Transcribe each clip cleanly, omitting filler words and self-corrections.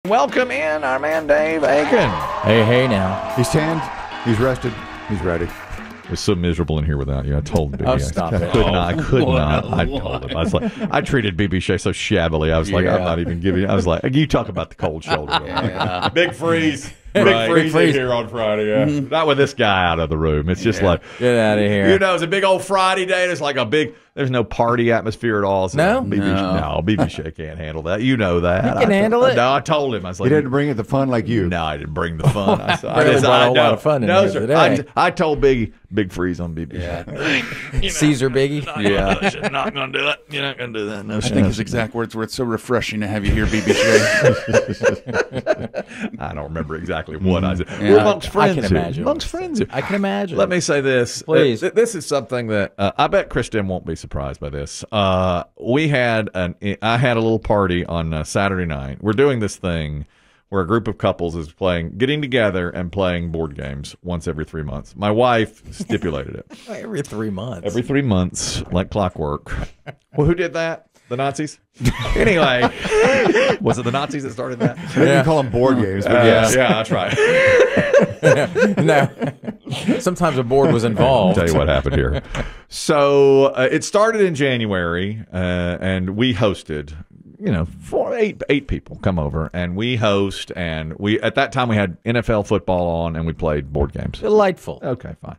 Welcome in our man Dave Aiken. Hey now. He's tanned. He's rested. He's ready. It was so miserable in here without you. I told Biggie. Oh, stop it. I could not. I told him. I was like, I treated BB Shea so shabbily. I was like, I'm not even giving you. I was like, you talk about the cold shoulder. Big freeze. Big freeze here on Friday. Yeah. Not with this guy out of the room. It's just like, get out of here. You know, it's a big old Friday day. And it's like a big. There's no party atmosphere at all. So No? BB Shea can't handle that. You know that. He can handle it. No, I told him. I was like, He didn't bring it the fun like you. No, I didn't bring the fun. I brought a lot of fun in no, here sir. today. I told Biggie, big freeze on BB. Yeah. Caesar Biggie. Yeah. Not going to do it. You're not going to do that. No, I think his exact words were, "It's so refreshing to have you here, BB Shea." I don't remember exactly what I said. Yeah. We're amongst friends. I can imagine. Amongst friends. Here. I can imagine. Let me say this. Please. This is something that I bet Chris Demm won't be surprised by this. I had a little party on Saturday night. We're doing this thing where a group of couples is getting together and playing board games once every 3 months. My wife stipulated it. Every 3 months. Every 3 months, like clockwork. Well, who did that? The Nazis? Anyway, was it the Nazis that started that? They didn't call them board games, but yes. Yeah, that's right. No. Sometimes a board was involved. I'll tell you what happened here. So it started in January, and we hosted, eight people come over, and we host, and at that time we had NFL football on, and we played board games. Delightful. Okay, fine.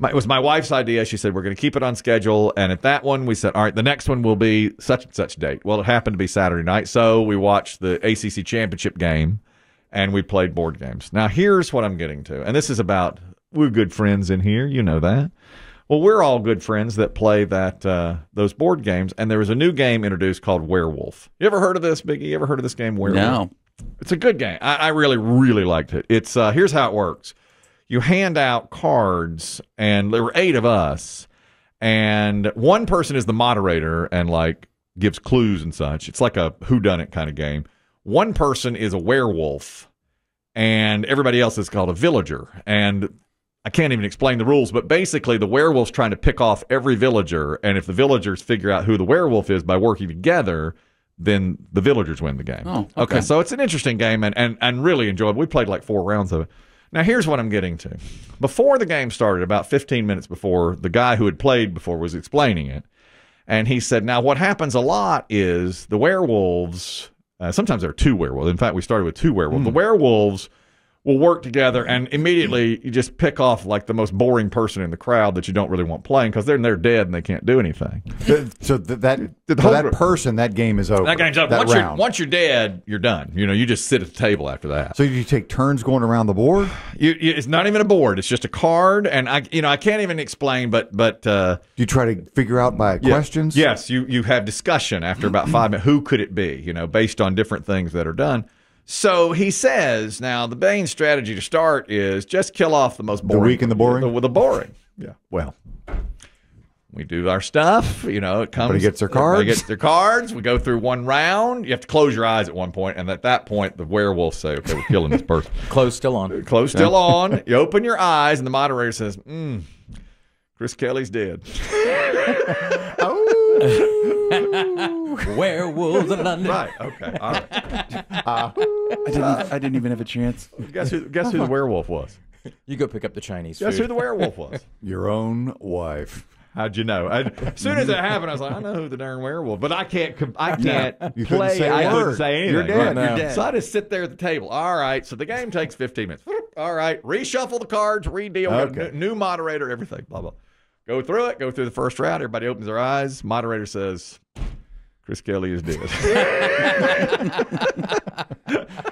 It was my wife's idea. She said, we're going to keep it on schedule. And at that one, we said, all right, the next one will be such and such date. Well, it happened to be Saturday night. So we watched the ACC championship game and we played board games. Now, here's what I'm getting to. And this is about, we're good friends in here. You know that. Well, we're all good friends that play those board games. And there was a new game introduced called Werewolf. You ever heard of this, Biggie? You ever heard of this game, Werewolf? No. It's a good game. I really, really liked it. It's here's how it works. You hand out cards, and there were 8 of us, and one person is the moderator and gives clues and such. It's like a whodunit kind of game. One person is a werewolf, and everybody else is called a villager. And I can't even explain the rules, but basically the werewolf's trying to pick off every villager, and if the villagers figure out who the werewolf is by working together, then the villagers win the game. Oh, okay. So it's an interesting game and really enjoyable. We played 4 rounds of it. Now, here's what I'm getting to. Before the game started, about 15 minutes before, the guy who had played before was explaining it. And he said, now, what happens a lot is the werewolves, sometimes there are 2 werewolves. In fact, we started with 2 werewolves. The werewolves will work together, and immediately you just pick off the most boring person in the crowd that you don't really want playing because they're dead and they can't do anything. So that person, that game is over. That game's over. Once you're dead, you're done. You just sit at the table after that. So you take turns going around the board? It's not even a board. It's just a card, and I can't even explain. But do you try to figure out by questions? Yes, you have discussion after about 5 minutes. Who could it be? Based on different things that are done. So he says, now the main strategy to start is just kill off the most boring. The weak and the boring? The boring. Yeah. Well, we do our stuff. It comes. Everybody gets their cards. Everybody gets their cards. We go through one round. You have to close your eyes at one point, and at that point, the werewolves say, okay, we're killing this person. Clothes still on. Clothes still on. You open your eyes, and the moderator says, Chris Kelly's dead. Werewolves of London. Right. Okay. All right. I didn't even have a chance. Guess who the werewolf was? You go pick up the Chinese Guess food. who the werewolf was? Your own wife. How'd you know? As soon as it happened, I was like, I know who the darn werewolf. But I can't You play. couldn't say a I couldn't word. say anything. You're dead. Right? You're dead. So I just sit there at the table. All right. So the game takes 15 minutes. All right. Reshuffle the cards. Redeal. Okay. New moderator. Everything. Blah blah. Go through it. Go through the first round. Everybody opens their eyes. Moderator says, Chris Kelly is dead.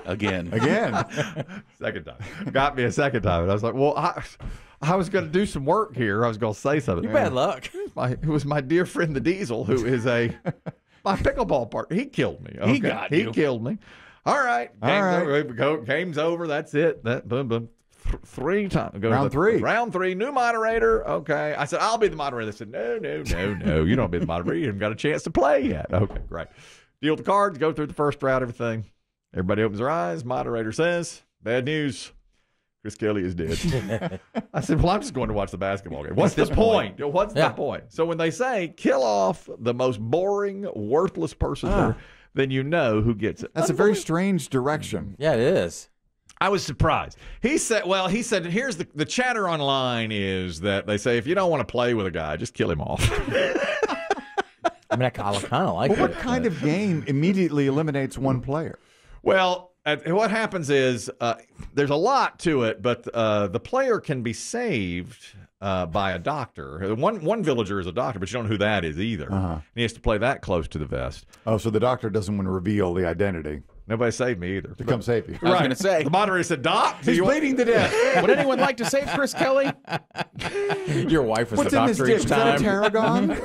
Again. Second time. Got me a second time. And I was like, well, I was going to do some work here. I was going to say something. You bad luck. It was my dear friend, the Diesel, who is my pickleball partner. He killed me. Okay? He killed me. All right. Game's over. That's it. Boom, boom. 3 times. Round 3. Round 3. New moderator. Okay. I said, I'll be the moderator. They said, no. You don't be the moderator. You haven't got a chance to play yet. Okay, great. Deal the cards. Go through the first round, everything. Everybody opens their eyes. Moderator says, bad news. Chris Kelly is dead. I said, well, I'm just going to watch the basketball game. What's the point? What's the point? So when they say kill off the most boring, worthless person there, then you know who gets it. That's a very strange direction. Yeah, it is. I was surprised. He said, here's the chatter online is that they say if you don't want to play with a guy, just kill him off. I mean, I kind of like But it. what kind of game immediately eliminates one player? Well, what happens is there's a lot to it, but the player can be saved by a doctor. One villager is a doctor, but you don't know who that is either. And he has to play that close to the vest. Oh, so the doctor doesn't want to reveal the identity Nobody saved me either. to come save you. I was going to say, The moderator said, Doc, He's bleeding to death. would anyone like to save Chris Kelly? Your wife was What's the in this doctor dish? each Is that a time. tarragon?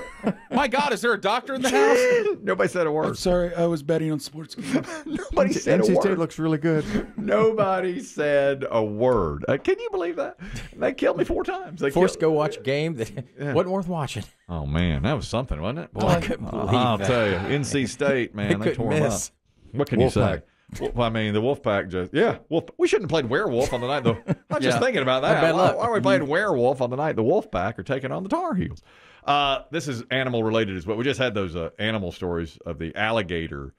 My God, is there a doctor in the house? Nobody said a word. Sorry, I was betting on sports games. Nobody said a NC State word. looks really good. Nobody said a word. Can you believe that? They killed me 4 times. They Forced to killed- go watch a game that wasn't worth watching. Oh, man, that was something, wasn't it? Boy, I couldn't believe I'll that. tell you, NC State, man, They they tore couldn't them miss. up. What can you say? Wolfpack. Well, I mean, the Wolfpack we shouldn't have played Werewolf on the night. I'm just thinking about that. Bad luck. Why are we playing Werewolf on the night the Wolfpack are taking on the Tar Heels? This is animal related as well. We just had those animal stories of the alligator.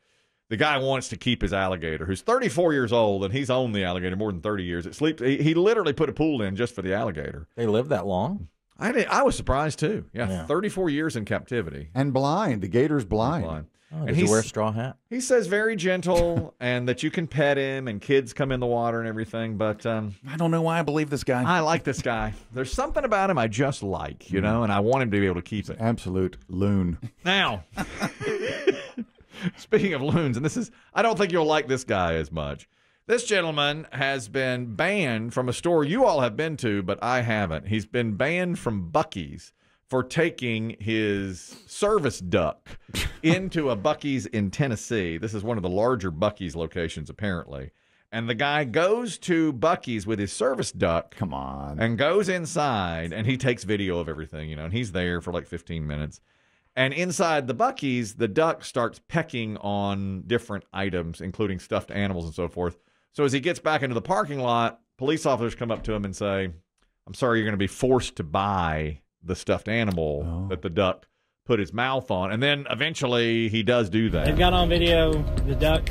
The guy wants to keep his alligator, who's 34 years old, and he's owned the alligator more than 30 years. He literally put a pool in just for the alligator. They live that long? I was surprised too. Yeah. 34 years in captivity. And blind. The gator's blind. Blind. Oh, And did you he's- wear a straw hat? He says very gentle and that you can pet him and kids come in the water and everything. But I don't know why I believe this guy. I like this guy. There's something about him I just like, you know, and I want him to be able to keep it. Absolute loon. Now, speaking of loons, and I don't think you'll like this guy as much. This gentleman has been banned from a store you all have been to, but I haven't. He's been banned from Buc-ee's for taking his service duck into a Buc-ee's in Tennessee. This is one of the larger Buc-ee's locations, apparently. And the guy goes to Buc-ee's with his service duck. Come on. And goes inside, and he takes video of everything, you know, and he's there for like 15 minutes. And inside the Buc-ee's, the duck starts pecking on different items, including stuffed animals and so forth. So as he gets back into the parking lot, police officers come up to him and say, I'm sorry, you're going to be forced to buy the stuffed animal that the duck put his mouth on. And then eventually he does do that. They've got on video the duck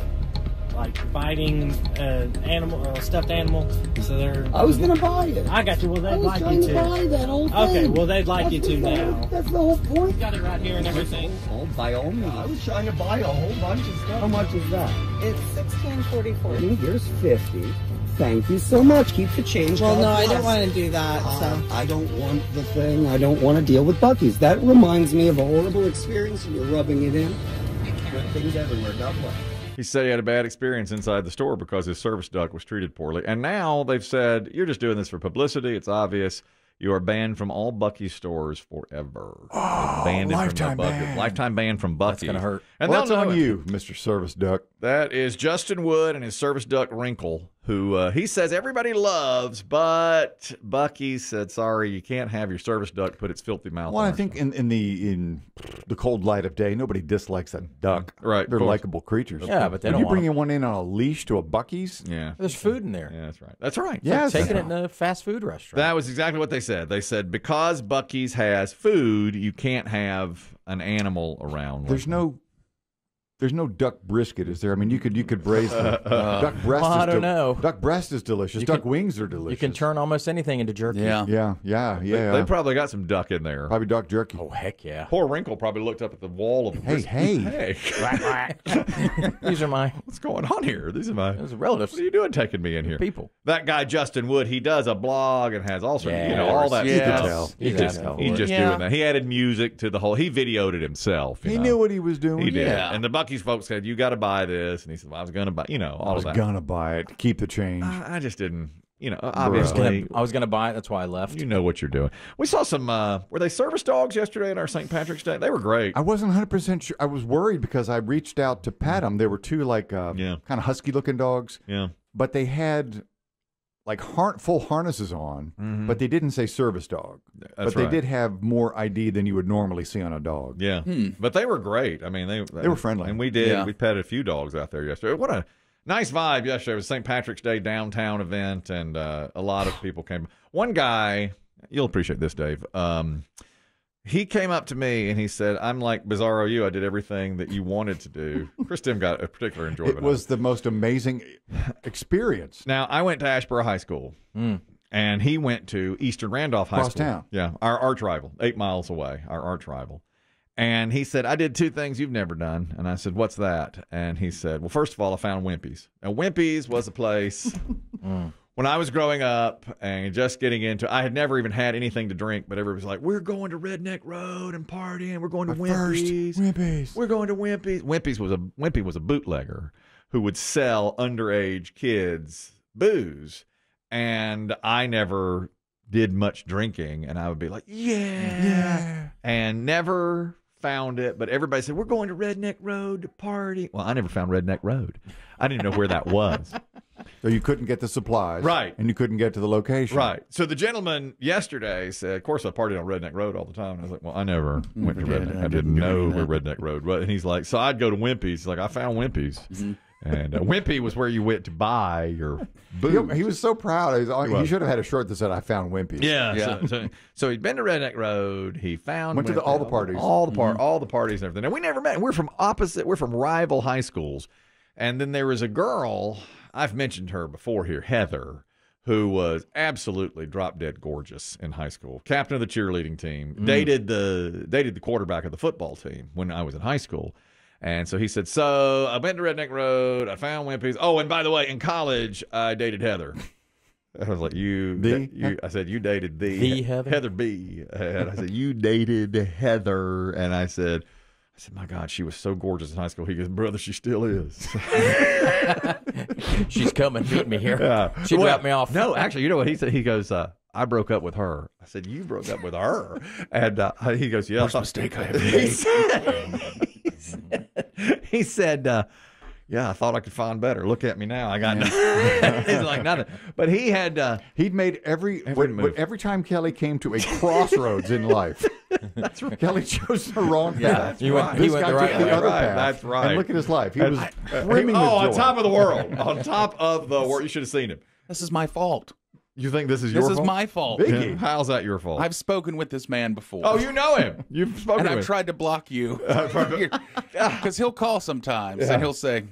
like biting a stuffed animal. So they're. I was gonna buy it. I got you. Well, I they'd was like trying you to to. buy that whole thing. Okay, well, they'd like you to now. That's the whole point. Got it right here and everything. Oh, by all means. I was trying to buy a whole bunch of stuff. How much is that? It's $16.44. Here's 50. Thank you so much. Keep the change. Well, God no, I bless. don't want to do that. So I don't want the thing. I don't want to deal with Buc-ee's. That reminds me of a horrible experience, and you're rubbing it in. Good things everywhere. God bless. He said he had a bad experience inside the store because his service duck was treated poorly. And now they've said, you're just doing this for publicity. It's obvious. You are banned from all Buc-ee's stores forever. Banned lifetime ban. Lifetime ban from Buc-ee's. That's going to hurt. And Well, they'll that's know on it. you, Mr. Service Duck. That is Justin Wood and his service duck Wrinkle, who he says everybody loves, but Buc-ee's said, sorry, you can't have your service duck put its filthy mouth Well, on I our think stuff. in the cold light of day, nobody dislikes a duck. Right, of They're course. likable creatures. Yeah, but they Are don't you want bringing one in on a leash to a Buc-ee's? Yeah. There's food in there. Yeah, that's right. That's right. Yes. Taking it in a fast food restaurant. That was exactly what they said. They said because Buc-ee's has food, you can't have an animal around. There's no duck brisket, is there? I mean, you could braise the duck breast. Well, I don't know. Duck breast is delicious. You Duck can- wings are delicious. You can turn almost anything into jerky. Yeah. Yeah. They probably got some duck in there. Probably duck jerky. Oh, heck yeah. Poor Wrinkle probably looked up at the wall of Hey. These are my What's going on here? These are my relatives. What are you doing taking me in here? People. That guy Justin Wood, he does a blog and has all sorts, Yeah, all that you could stuff. tell. He's You just, could tell. he's just Yeah. doing that. He added music to the whole. He videoed it himself. you He know. knew what he was doing. He did. Yeah. And the Buc-ee's folks said, "You got to buy this," and he said, "Well, I was going to buy," all I was of that. gonna buy it. Keep the change. I just didn't. I Obviously, was gonna buy it. That's why I left. you know what you're doing. We saw some. Were they service dogs yesterday at our St. Patrick's Day? They were great. I wasn't 100% sure. I was worried because I reached out to pat them. There were two kind of husky looking dogs, Yeah. but they had like full harnesses on, but they didn't say service dog. That's but they right. did have more ID than you would normally see on a dog. Yeah, but they were great. I mean, they were friendly. and we did. Yeah. We petted a few dogs out there yesterday. What a nice vibe yesterday. It was St. Patrick's Day downtown event, and a lot of people came. One guy, you'll appreciate this, Dave. he came up to me and he said, I'm like Bizarro you. I did everything that you wanted to do. Chris Demm got a particular enjoyment. It was the most amazing experience. Now, I went to Asheboro High School, and he went to Eastern Randolph High Across School. town. Yeah, our arch rival, 8 miles away, our arch rival. And he said, I did 2 things you've never done. And I said, what's that? And he said, well, first of all, I found Wimpy's. Now, Wimpy's was a place when I was growing up and just getting into, I had never even had anything to drink, but everybody was like, we're going to Redneck Road and partying. We're going to Wimpy's. Wimpy's. We're going to Wimpy's. Wimpy was a bootlegger who would sell underage kids booze. And I never did much drinking. And I would be like, yeah. And never found it. But everybody said, we're going to Redneck Road to party. Well, I never found Redneck Road. I didn't know where that was. So you couldn't get the supplies. Right. And you couldn't get to the location. Right. So the gentleman yesterday said, of course, I partied on Redneck Road all the time. And I was like, well, I never went to Redneck. I didn't know where Redneck Road was. And he's like, so I'd go to Wimpy's. He's like, I found Wimpy's. And Wimpy was where you went to buy your booze. He was so proud. He should have had a shirt that said, I found Wimpy's. Yeah. So he'd been to Redneck Road. He found Went to all the parties. all the parties and everything. And we never met. We're from rival high schools. And then there was a girl, I've mentioned her before here, Heather, who was absolutely drop dead gorgeous in high school. Captain of the cheerleading team. Dated the quarterback of the football team when I was in high school. And so he said, so I went to Redneck Road. I found Wimpy's. Oh, and by the way, in college, I dated Heather. I was like, I said, you dated the Heather? Heather B. And I said, you dated Heather. And I said, my God, she was so gorgeous in high school. He goes, brother, she still is. She's coming to meet me here. Yeah. She dropped me off. No, actually, you know what he said? He goes, I broke up with her. I said, you broke up with her? And he goes, yeah. Worst mistake I ever made. He said, yeah, I thought I could find better. Look at me now. I got nothing. He's like nothing. But he had he'd made every time Kelly came to a crossroads in life. That's right. Kelly chose the wrong path. He went This the guy right took the way. other Right, path. that's right. And look at his life. He was brimming with on joy. top of the world. On top of the world. You should have seen him. This is my fault. You think this is your fault? This is my fault. Biggie. Yeah. How's that your fault? I've spoken with this man before. Oh, you know him. You've spoken and to him. I've tried to block you. Because he'll call sometimes and he'll say,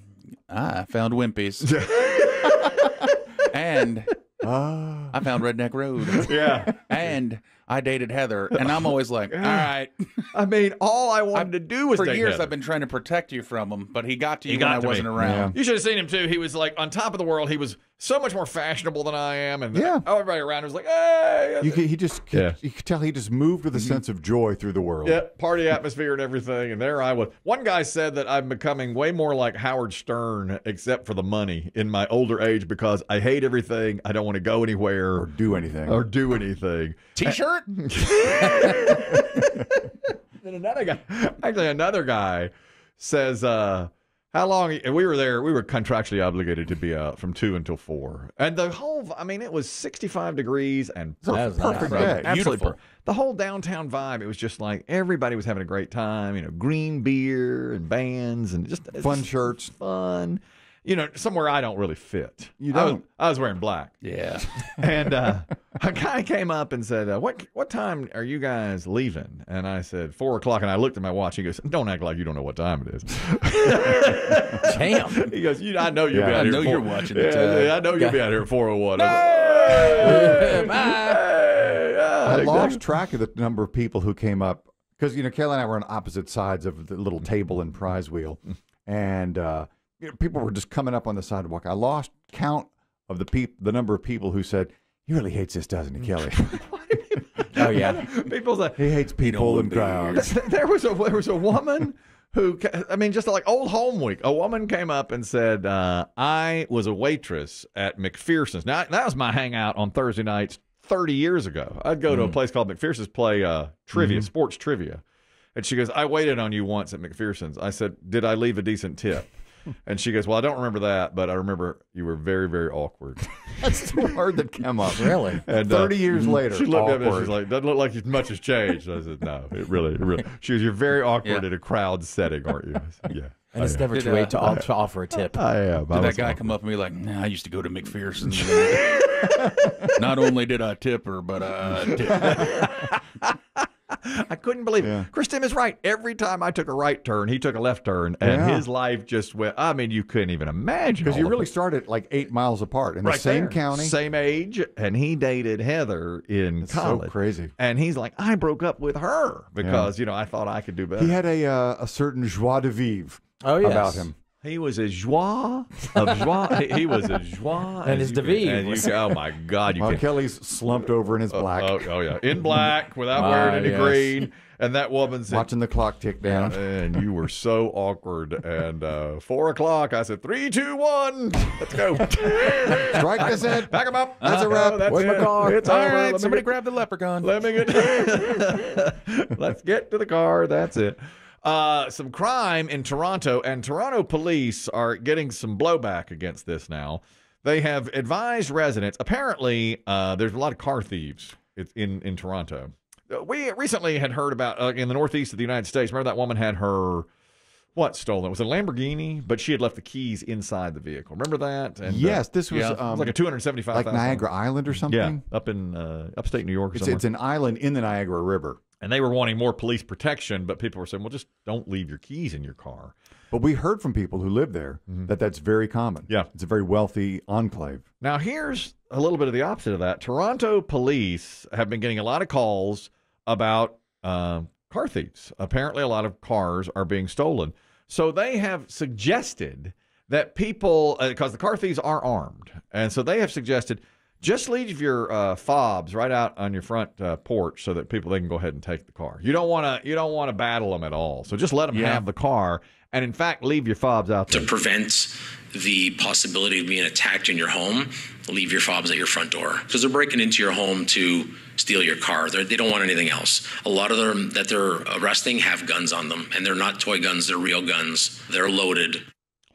I found Wimpy's. And I found Redneck Road. Yeah. And I dated Heather. And I'm always like, all right. I mean, all I wanted to do was For date years, Heather. I've been trying to protect you from him, but he got to you got when I to wasn't me. around. You should have seen him too. He was like on top of the world. He was so much more fashionable than I am, and everybody around was like, "Hey!" You could tell he just moved with a sense of joy through the world. Yeah, party atmosphere and everything. And there I was. One guy said that I'm becoming way more like Howard Stern, except for the money, in my older age because I hate everything. I don't want to go anywhere Or do anything. T-shirt? Then another guy says, how long? And we were there. We were contractually obligated to be out from 2 until 4. And the whole, I mean, it was 65 degrees and Perfect day. absolutely Beautiful. the whole downtown vibe. It was just like everybody was having a great time. You know, green beer and bands and just Fun shirts. fun. You know, somewhere I don't really fit. You don't. I was wearing black. Yeah. And a guy came up and said, what time are you guys leaving? And I said, 4 o'clock. And I looked at my watch. He goes, don't act like you don't know what time it is. Damn. He goes, I know you'll be out I here. know at you're 4. watching it. I know you'll be out here at 4:01. I lost track of the number of people who came up because, you know, Kelly and I were on opposite sides of the little table and prize wheel. And, you know, people were just coming up on the sidewalk. I lost count of the number of people who said, he really hates this, doesn't he, Kelly? Oh, yeah. People say, He hates people and crowds. there was a woman who, I mean, just like old home week, a woman came up and said, I was a waitress at McPherson's. Now, that was my hangout on Thursday nights 30 years ago. I'd go to a place called McPherson's, play trivia, sports trivia. And she goes, I waited on you once at McPherson's. I said, did I leave a decent tip? And she goes, well, I don't remember that, but I remember you were very, very awkward. That's the word that came up. Really? And 30 years later, she looked at me and awkward. she's like, doesn't look like much has changed. I said, no, it really. She goes, you're very awkward in a crowd setting, aren't you? I said, yeah. And it's never too late to offer a tip. I am. Did that guy come up and be like, nah, I used to go to McPherson's. Not only did I tip her, but I tipped her. I couldn't believe it. Chris Demm is right. Every time I took a right turn, he took a left turn, and his life just went. I mean, you couldn't even imagine. Because you really started like 8 miles apart in the same county, same age, and he dated Heather in college. So crazy. And he's like, I broke up with her because I thought I could do better. He had a certain joie de vivre about him. He was a joie of joie. He was a joie. And his de vivre. Oh, my God. Kelly's slumped over in his black. Oh, yeah. In black, without wearing any green. And that woman said... Watching the clock tick down. And you were so awkward. And 4 o'clock, I said, 3, 2, 1. Let's go. Strike this in. Back him up. That's a wrap. Where's my car? It's All over. right, somebody grab the leprechaun. Let me get... Let's get to the car. That's it. Some crime in Toronto, and Toronto police are getting some blowback against this now. They have advised residents. Apparently, there's a lot of car thieves in Toronto. We recently had heard about in the northeast of the United States. Remember that woman had her stolen? It was a Lamborghini, but she had left the keys inside the vehicle. Remember that? And, yes, this was it was like a $275,000. like Niagara Island or something. Yeah, up in upstate New York. It's an island in the Niagara River. And they were wanting more police protection, but people were saying, well, just don't leave your keys in your car. But we heard from people who live there that that's very common. Yeah. It's a very wealthy enclave. Now, here's a little bit of the opposite of that. Toronto police have been getting a lot of calls about car thieves. Apparently, a lot of cars are being stolen. So they have suggested that people, because the car thieves are armed, and so they have suggested, just leave your fobs right out on your front porch so that they can go ahead and take the car. You don't want to battle them at all. So just let them have the car, and in fact, leave your fobs out there. To prevent the possibility of being attacked in your home, leave your fobs at your front door, because they're breaking into your home to steal your car. They don't want anything else. A lot of them that they're arresting have guns on them, and they're not toy guns. They're real guns. They're loaded.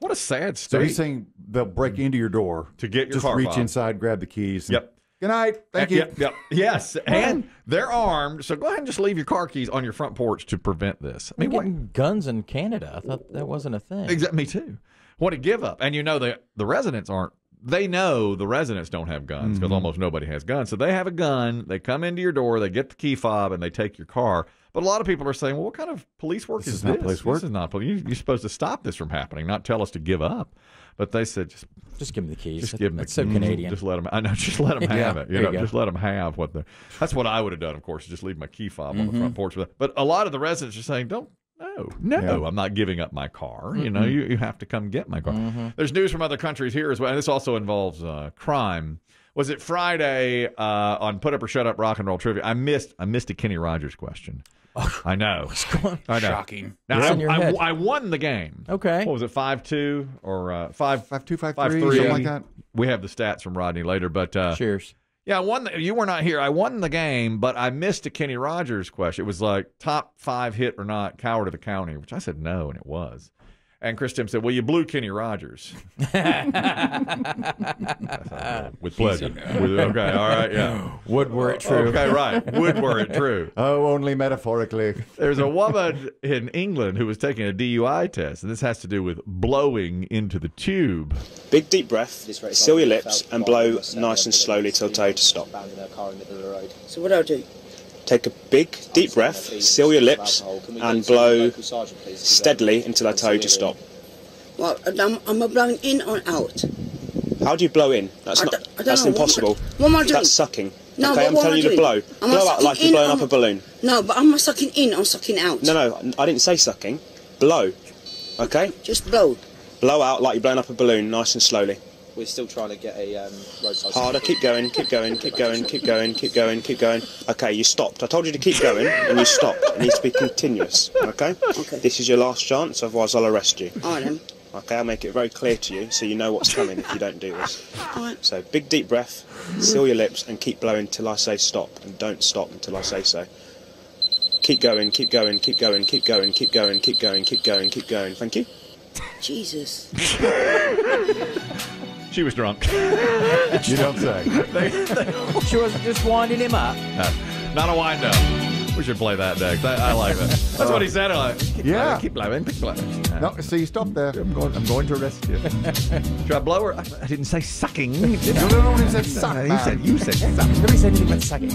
What a sad state. So he's saying they'll break into your door to get your just car reach fob. Inside, grab the keys. Yep. Good night. Thank you. Yep. Yes. And they're armed. So go ahead and just leave your car keys on your front porch to prevent this. I mean, getting guns in Canada. I thought that wasn't a thing. Exactly. Me too. What a give up. And the residents aren't. They know the residents don't have guns because almost nobody has guns. So they have a gun. They come into your door. They get the key fob and they take your car. But a lot of people are saying, well, what kind of police work is this? Not police work. This is not police. You're supposed to stop this from happening, not tell us to give up. But they said, just give them the keys. Just give them. That's so Canadian. Just let them. I know. Just let them have it. Just let them have what the. That's what I would have done. Of course, just leave my key fob on the front porch. But a lot of the residents are saying, No, I'm not giving up my car. You have to come get my car. There's news from other countries here as well. And this also involves crime. Was it Friday on Put Up or Shut Up Rock and Roll Trivia? I missed a Kenny Rogers question. I know. What's going on? I know. Shocking. Now, I won the game. Okay. What was it, 5-2 or 5-2, 5-3, 5-3? Something like that. We have the stats from Rodney later. But cheers. Yeah, I won. You were not here. I won the game, but I missed a Kenny Rogers question. It was like top 5 hit or not, Coward of the County, which I said no, and it was. And Chris Demm said, well, you blew Kenny Rogers. With pleasure. Okay, all right, yeah. Would were it true. Okay, right. Would were it true. Oh, only metaphorically. There's a woman in England who was taking a DUI test, and this has to do with blowing into the tube. Big deep breath, seal your lips, and blow nice and slowly till tell you to stop. So what do I do? Take a big deep breath, seal your lips, and blow steadily until I tell you to stop. Well, am I blowing in or out? How do you blow in? That's impossible. What am I doing? That's sucking. No, okay, I'm telling you to blow. Blow out like you're blowing up a balloon. No, but I'm not sucking in, I'm sucking out. No, I didn't say sucking. Blow. Okay? Just blow. Blow out like you're blowing up a balloon, nice and slowly. We're still trying to get a roadside. Harder, keep going, keep going, keep going, keep going, keep going, keep going. Okay, you stopped. I told you to keep going, and you stopped. It needs to be continuous, okay? Okay. This is your last chance, otherwise I'll arrest you. All right, then. Okay, I'll make it very clear to you so you know what's coming if you don't do this. All right. So, big deep breath, seal your lips, and keep blowing till I say stop, and don't stop until I say so. Keep going, keep going, keep going, keep going, keep going, keep going, keep going, keep going. Thank you. Jesus. She was drunk. You don't say. She wasn't just winding him up. Not a wind up. We should play that next. I like that. That's what he said. Keep blowing, keep blowing. No, so you stop there. I'm going to arrest you. Should I blow her? I didn't say sucking. No, he said suck. You said suck. Nobody said anything about sucking.